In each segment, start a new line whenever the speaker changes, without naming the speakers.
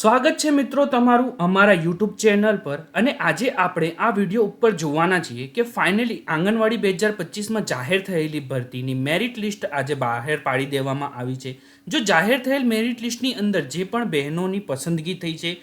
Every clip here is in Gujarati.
સ્વાગત છે મિત્રો તમારું અમારા યુટ્યુબ ચેનલ પર અને આજે આપણે આ વિડીયો ઉપર જોવાના છીએ કે ફાઇનલી આંગણવાડી 2025માં જાહેર થયેલી ભરતીની મેરિટ લિસ્ટ આજે બહાર પાડી દેવામાં આવી છે। જો જાહેર થયેલ મેરિટ લિસ્ટની અંદર જે પણ બહેનોની પસંદગી થઈ છે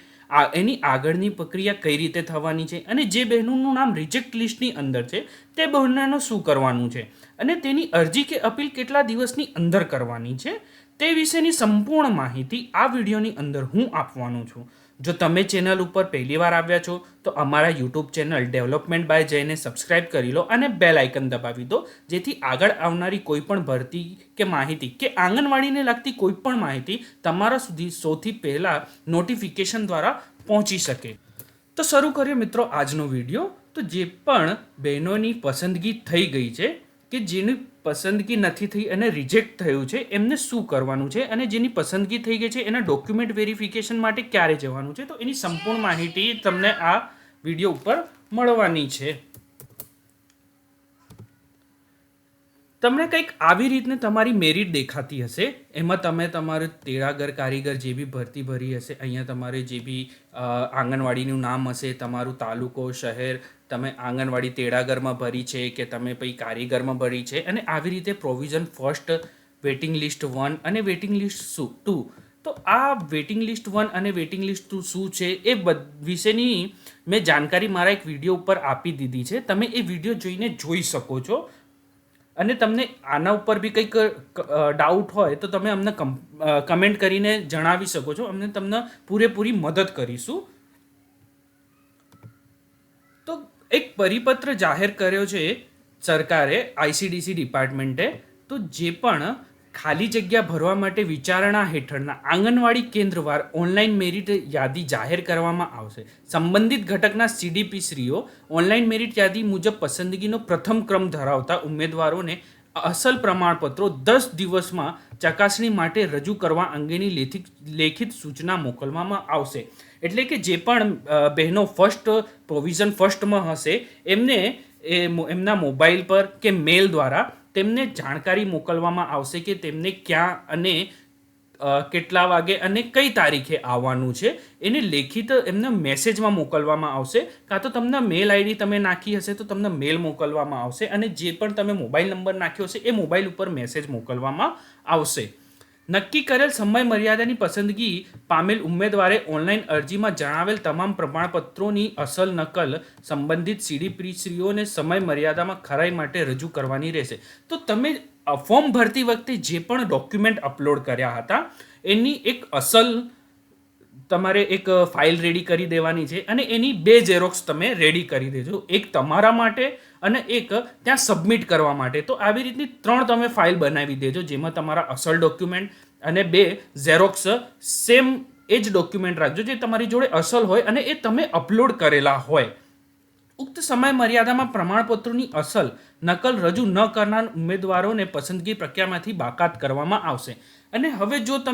એની આગળની પ્રક્રિયા કઈ રીતે થવાની છે અને જે બહેનોનું નામ રિજેક્ટ લિસ્ટની અંદર છે તે બહેનોને શું કરવાનું છે અને તેની અરજી કે અપીલ કેટલા દિવસની અંદર કરવાની છે તે વિશેની સંપૂર્ણ માહિતી આ વિડીયોની અંદર હું આપવાનો છું। જો તમે ચેનલ ઉપર પહેલીવાર આવ્યા છો તો અમારા યુટ્યુબ ચેનલ ડેવલપમેન્ટ બાય જઈને સબસ્ક્રાઇબ કરી લો અને બેલ આઇકન દબાવી દો જેથી આગળ આવનારી કોઈ પણ ભરતી કે માહિતી કે આંગણવાડીને લગતી કોઈ પણ માહિતી તમારા સુધી સૌથી પહેલાં નોટિફિકેશન દ્વારા પહોંચી શકે। તો શરૂ કરીએ મિત્રો આજનો વિડીયો। તો જે પણ બહેનોની પસંદગી થઈ ગઈ છે કે જેની પસંદગી નથી થઈ અને રિજેક્ટ થયું છે એમને શું કરવાનું છે અને જેની પસંદગી થઈ ગઈ છે એના ડોક્યુમેન્ટ વેરિફિકેશન માટે ક્યારે જવાનું છે તો એની સંપૂર્ણ માહિતી તમને આ વિડીયો ઉપર મળવાની છે। તમને કંઈક આવી રીતને તમારી મેરિટ દેખાતી હશે। એમાં તમે તમારું તેડાગર કારીગર જે બી ભરતી ભરી હશે અહીંયા તમારે જે બી આંગણવાડીનું નામ હશે તમારું તાલુકો શહેર તમે આંગણવાડી તેડાગરમાં ભરી છે કે તમે પછી કારીગરમાં ભરી છે અને આવી રીતે પ્રોવિઝન ફર્સ્ટ વેઇટિંગ લિસ્ટ 1 અને વેઇટિંગ લિસ્ટ 2 તો આ વેઇટિંગ લિસ્ટ 1 અને વેઇટિંગ લિસ્ટ 2 શું છે એ વિશેની મેં જાણકારી મારા એક વિડીયો ઉપર આપી દીધી છે। તમે એ વિડીયો જોઈને જોઈ શકો છો અને તમને આના ઉપર બી કંઈક ડાઉટ હોય તો તમે અમને કમેન્ટ કરીને જણાવી શકો છો। અમને તમને પૂરેપૂરી મદદ કરીશું। તો એક પરિપત્ર જાહેર કર્યો છે સરકારે આઈસીડીસી ડિપાર્ટમેન્ટે। તો જે પણ ખાલી જગ્યા ભરવા માટે વિચારણા હેઠળના આંગણવાડી કેન્દ્રવાર ઓનલાઈન મેરિટ યાદી જાહેર કરવામાં આવશે। સંબંધિત ઘટકના સીડીપીશ્રીઓ ઓનલાઈન મેરિટ યાદી મુજબ પસંદગીનો પ્રથમ ક્રમ ધરાવતા ઉમેદવારોને અસલ પ્રમાણપત્રો 10 દિવસમાં ચકાસણી માટે રજૂ કરવા અંગેની લેખિત સૂચના મોકલવામાં આવશે। એટલે કે જે પણ બહેનો ફર્સ્ટ પ્રોવિઝન ફર્સ્ટમાં હશે એમને એમના મોબાઈલ પર કે મેલ દ્વારા તેમને જાણકારી મોકલવામાં આવશે કે તેમને ક્યાં અને કેટલા વાગે અને કઈ તારીખે આવવાનું છે એને લેખિત એમને મેસેજમાં મોકલવામાં આવશે। કાં તો તમને મેલ આઈડી તમે નાખી હશે તો તમને મેલ મોકલવામાં આવશે અને જે પણ તમે મોબાઈલ નંબર નાખ્યો હશે એ મોબાઈલ ઉપર મેસેજ મોકલવામાં આવશે। નક્કી કરેલ સમય મર્યાદાની પસંદગી પામેલ ઉમેદવારે ઓનલાઈન અરજીમાં જણાવેલ તમામ પ્રમાણપત્રોની અસલ નકલ સંબંધિત સીડીપીશ્રીઓને સમય મર્યાદામાં ખરાઈ માટે રજૂ કરવાની રહેશે। તો તમે ફોર્મ ભરતી વખતે જે પણ ડોક્યુમેન્ટ અપલોડ કર્યા હતા એની એક અસલ તમારે એક ફાઇલ રેડી કરી દેવાની છે અને એની 2 ઝેરોક્સ તમે રેડી કરી દેજો, એક તમારા માટે અને એક ત્યાં સબમિટ કરવા માટે। તો આવી રીતની 3 તમે ફાઇલ બનાવી દેજો જેમાં તમારા અસલ ડોક્યુમેન્ટ અને 2 ઝેરોક્સ સેમ એ જ ડોક્યુમેન્ટ રાખજો જે તમારી જોડે અસલ હોય અને એ તમે અપલોડ કરેલા હોય। ઉક્ત સમય મર્યાદામાં પ્રમાણપત્રોની અસલ નકલ રજૂ ન કરનાર ઉમેદવારોને પસંદગી પ્રક્રિયામાંથી બાકાત કરવામાં આવશે। અને હવે જો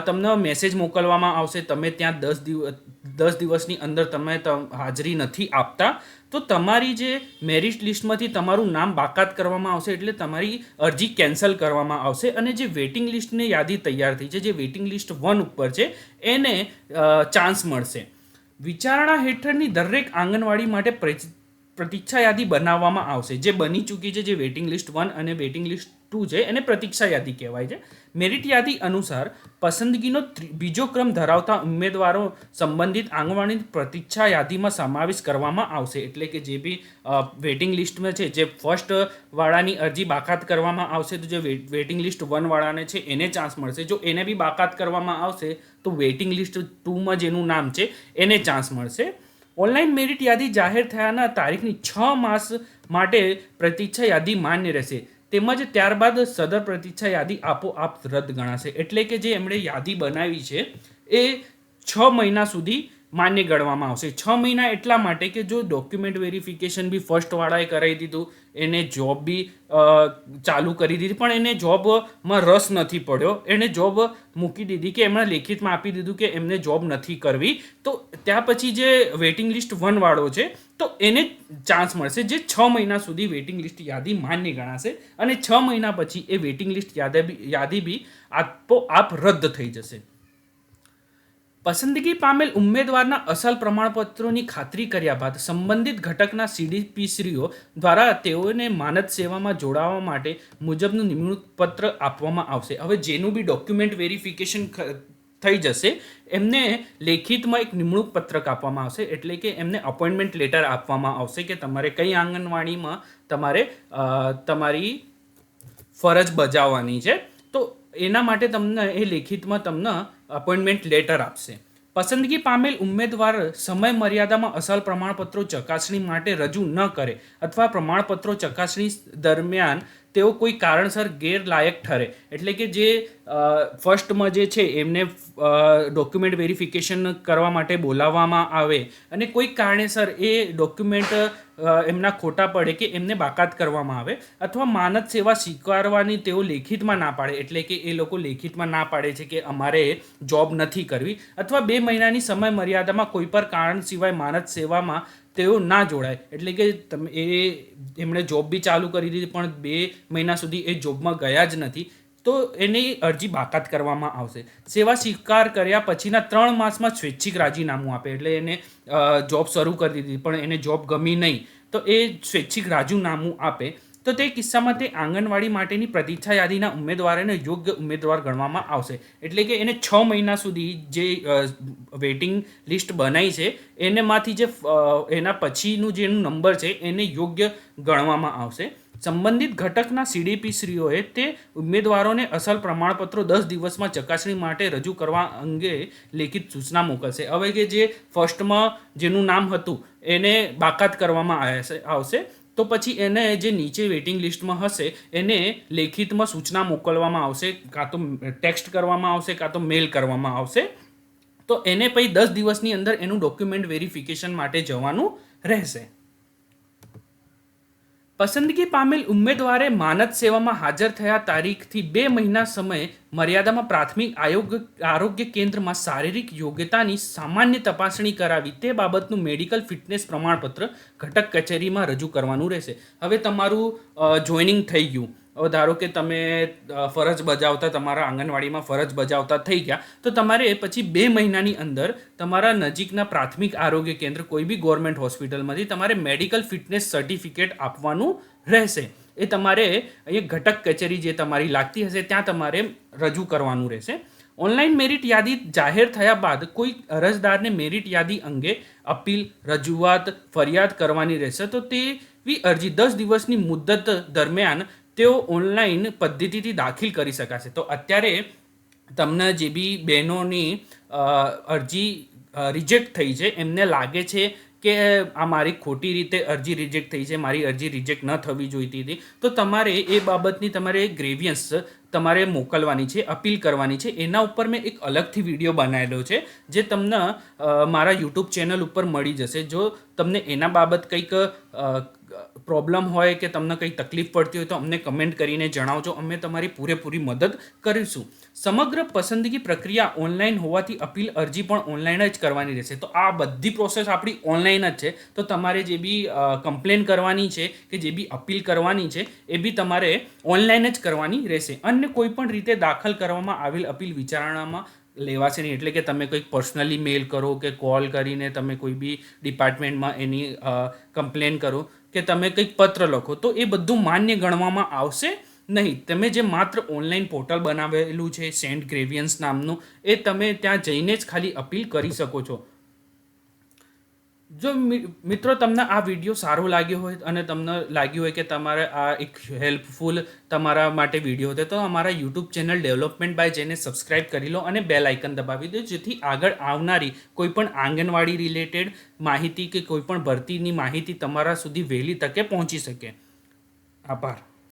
તમને મેસેજ મોકલવામાં આવશે તમે ત્યાં 10 દિવસની અંદર તમે હાજરી નથી આપતા તો તમારી જે મેરિટ લિસ્ટમાંથી તમારું નામ બાકાત કરવામાં આવશે એટલે તમારી અરજી કેન્સલ કરવામાં આવશે અને જે વેઇટિંગ લિસ્ટની યાદી તૈયાર થઈ છે જે વેઇટિંગ લિસ્ટ 1 ઉપર છે એને ચાન્સ મળશે। વિચારણા હેઠળની દરેક આંગણવાડી માટે પ્રતીક્ષા યાદી બનાવવામાં આવશે। જે બની ચૂકી છે જે વેઇટિંગ લિસ્ટ 1 અને વેઇટિંગ લિસ્ટ 2 છે એને પ્રતીક્ષા યાદી કહેવાય છે। મેરિટ યાદી અનુસાર પસંદગીનો બીજો ક્રમ ધરાવતા ઉમેદવારો સંબંધિત આંગણવાડી પ્રતીક્ષા યાદીમાં સમાવેશ કરવામાં આવશે। એટલે કે જે બી વેઇટિંગ લિસ્ટમાં છે જે ફર્સ્ટ વાળાની અરજી બાકાત કરવામાં આવશે તો જે વેઇટિંગ લિસ્ટ 1 વાળાને છે એને ચાન્સ મળશે। જો એને બી બાકાત કરવામાં આવશે તો વેઇટિંગ લિસ્ટ 2માં જેનું નામ છે એને ચાન્સ મળશે। ઓનલાઈન મેરિટ યાદી જાહેર થયાના તારીખની 6 માસ માટે પ્રતીક્ષા યાદી માન્ય રહેશે તેમજ ત્યારબાદ સદર પ્રતીક્ષા યાદી આપોઆપ રદ ગણાશે। એટલે કે જે એમણે યાદી બનાવી છે એ 6 મહિના સુધી માન્ય ગણવામાં આવશે। 6 મહિના એટલા માટે કે જો ડોક્યુમેન્ટ વેરિફિકેશન બી ફર્સ્ટવાળાએ કરાવી દીધું એને જોબ બી ચાલુ કરી દીધી પણ એને જોબમાં રસ નથી પડ્યો એને જોબ મૂકી દીધી કે એમણે લેખિતમાં આપી દીધું કે એમને જોબ નથી કરવી તો ત્યાં પછી જે વેઇટિંગ લિસ્ટ 1 વાળો છે તો એને ચાન્સ મળશે જે 6 મહિના સુધી વેઇટિંગ લિસ્ટ યાદી માન્ય ગણાશે અને 6 મહિના પછી એ વેઇટિંગ લિસ્ટ યાદી બી આપોઆપ રદ થઈ જશે। પસંદગી પામેલ ઉમેદવારના અસલ પ્રમાણપત્રોની ખાતરી કર્યા બાદ સંબંધિત ઘટકના સીડીપીશ્રીઓ દ્વારા તેઓને માનદ સેવામાં જોડાવા માટે મુજબનું નિમણૂક પત્ર આપવામાં આવશે. હવે જેનું બી ડોક્યુમેન્ટ વેરિફિકેશન થઈ જશે એમને લેખિતમાં એક નિમણૂક પત્રક આપવામાં આવશે, એટલે કે એમને અપોઇન્ટમેન્ટ લેટર આપવામાં આવશે કે તમારે કઈ આંગણવાડીમાં તમારે તમારી ફરજ બજાવવાની છે. તો એના માટે તમને એ લેખિતમાં તમને અપોઇન્ટમેન્ટ લેટર આપશે. પસંદગી પામેલ ઉમેદવાર સમય મર્યાદામાં અસલ પ્રમાણપત્રો ચકાસણી માટે રજૂ ન કરે અથવા પ્રમાણપત્રો ચકાસણી દરમિયાન તેઓ કોઈ કારણસર ગેરલાયક ઠરે, એટલે કે જે ફર્સ્ટમાં જે છે એમને ડોક્યુમેન્ટ વેરિફિકેશન કરવા માટે બોલાવવામાં આવે અને કોઈ કારણેસર એ ડોક્યુમેન્ટ એમના ખોટા પડે કે એમને બાકાત કરવામાં આવે અથવા માનદ સેવા સ્વીકારવાની તેઓ લેખિતમાં ના પાડે, એટલે કે એ લોકો લેખિતમાં ના પાડે છે કે અમારે જોબ નથી કરવી, અથવા 2 મહિનાની સમય મર્યાદામાં કોઈ પણ કારણ સિવાય માનદ સેવામાં તેઓ ના જોડાય, એટલે કે એમણે જોબ બી ચાલુ કરી દીધી પણ 2 મહિના સુધી એ જોબમાં ગયા જ નથી, તો એની અરજી બાકાત કરવામાં આવશે. સેવા સ્વીકાર કર્યા પછીના 3 માસમાં સ્વૈચ્છિક રાજીનામું આપે, એટલે એને જોબ શરૂ કરી દીધી પણ એને જોબ ગમી નહીં તો એ સ્વૈચ્છિક રાજીનામું આપે, તો તે કિસ્સામાં તે આંગણવાડી માટેની પ્રતીક્ષા યાદીના ઉમેદવારોને યોગ્ય ઉમેદવાર ગણવામાં આવશે. એટલે કે એને 6 મહિના સુધી જે વેઇટિંગ લિસ્ટ બનાવી છે એનેમાંથી જે એના પછીનું જેનું નંબર છે એને યોગ્ય ગણવામાં આવશે. સંબંધિત ઘટકના સીડીપીશ્રીઓએ તે ઉમેદવારોને અસલ પ્રમાણપત્રો 10 દિવસમાં ચકાસણી માટે રજૂ કરવા અંગે લેખિત સૂચના મોકલશે. હવે કે જે ફર્સ્ટમાં જેનું નામ હતું એને બાકાત કરવામાં આવશે, તો પછી એને જે નીચે વેઇટિંગ લિસ્ટમાં હશે એને લેખિતમાં સૂચના મોકલવામાં આવશે, કાં તો ટેક્સ્ટ કરવામાં આવશે કાં તો મેલ કરવામાં આવશે. તો એને પછી 10 દિવસની અંદર એનું ડોક્યુમેન્ટ વેરિફિકેશન માટે જવાનું રહેશે. પસંદગી પામેલ ઉમેદવારે માનદ સેવામાં હાજર થયા તારીખથી 2 મહિના સમય મર્યાદામાં પ્રાથમિક આરોગ્ય કેન્દ્રમાં શારીરિક યોગ્યતાની સામાન્ય તપાસણી કરાવી તે બાબતનું મેડિકલ ફિટનેસ પ્રમાણપત્ર ઘટક કચેરીમાં રજૂ કરવાનું રહેશે. હવે તમારું જોઈનિંગ થઈ ગયું, હવે ધારો કે તમે ફરજ બજાવતા તમારા આંગણવાડીમાં ફરજ બજાવતા થઈ ગયા, તો તમારે પછી 2 મહિનાની અંદર તમારા નજીકના પ્રાથમિક આરોગ્ય કેન્દ્ર કોઈ બી ગવર્મેન્ટ હોસ્પિટલમાંથી તમારે મેડિકલ ફિટનેસ સર્ટિફિકેટ આપવાનું રહેશે. એ તમારે અહીંયા ઘટક કચેરી જે તમારી લાગતી હશે ત્યાં તમારે રજૂ કરવાનું રહેશે. ઓનલાઈન મેરિટ યાદી જાહેર થયા બાદ કોઈ અરજદારને મેરિટ યાદી અંગે અપીલ, રજૂઆત, ફરિયાદ કરવાની રહેશે. તો તેવી અરજી 10 દિવસની મુદ્દત દરમિયાન તેઓ ઓનલાઈન પદ્ધતિથી દાખલ કરી શકાશે. તો અત્યારે તમને જે બી બહેનોની અરજી રિજેક્ટ થઈ છે એમને લાગે છે કે આ મારી ખોટી રીતે અરજી રિજેક્ટ થઈ છે, મારી અરજી રિજેક્ટ ન થવી જોઈતી હતી, તો તમારે એ બાબતની તમારે ગ્રેવિયન્સ તમારે મોકલવાની છે, અપીલ કરવાની છે. એના ઉપર મેં એક અલગથી વિડીયો બનાવેલો છે જે તમને મારા યુટ્યુબ ચેનલ ઉપર મળી જશે. જો તમને એના બાબત કંઈક પ્રોબ્લેમ હોય કે તમને કંઈ તકલીફ પડતી હોય તો અમને કમેન્ટ કરીને જણાવજો, અમે તમારી પૂરેપૂરી મદદ કરીશું. સમગ્ર પસંદગી પ્રક્રિયા ઓનલાઈન હોવાથી અપીલ અરજી પણ ઓનલાઈન જ કરવાની રહેશે. તો આ બધી પ્રોસેસ આપણી ઓનલાઈન જ છે. તો તમારે જે બી કમ્પ્લેન કરવાની છે કે જે બી અપીલ કરવાની છે એ બી તમારે ઓનલાઈન જ કરવાની રહેશે. અન્ય કોઈ પણ રીતે દાખલ કરવામાં આવેલ અપીલ વિચારણામાં લેવાશે નહીં. એટલે કે તમે કંઈક પર્સનલી મેલ કરો કે કોલ કરીને તમે કોઈ બી ડિપાર્ટમેન્ટમાં એની કમ્પ્લેન કરો કે તમે કંઈક પત્ર લખો, તો એ બધું માન્ય ગણવામાં આવશે નહીં. તમે જે માત્ર ઓનલાઈન પોર્ટલ બનાવેલું છે સેન્ટ ગ્રેવિયન્સ નામનું, એ તમે ત્યાં જઈને જ ખાલી અપીલ કરી શકો છો. જો મિત્રો તમને આ વિડીયો સારો લાગ્યો હોય અને તમને લાગ્યું હોય કે તમારે આ એક હેલ્પફુલ તમારા માટે વિડીયો હતો, તો અમારા યુટ્યુબ ચેનલ ડેવલપમેન્ટ બાય જેને સબસ્ક્રાઇબ કરી લો અને બેલ આઇકન દબાવી દો, જેથી આગળ આવનારી કોઈપણ આંગણવાડી રિલેટેડ માહિતી કે કોઈપણ ભરતીની માહિતી તમારા સુધી વહેલી તકે પહોંચી શકે. આભાર.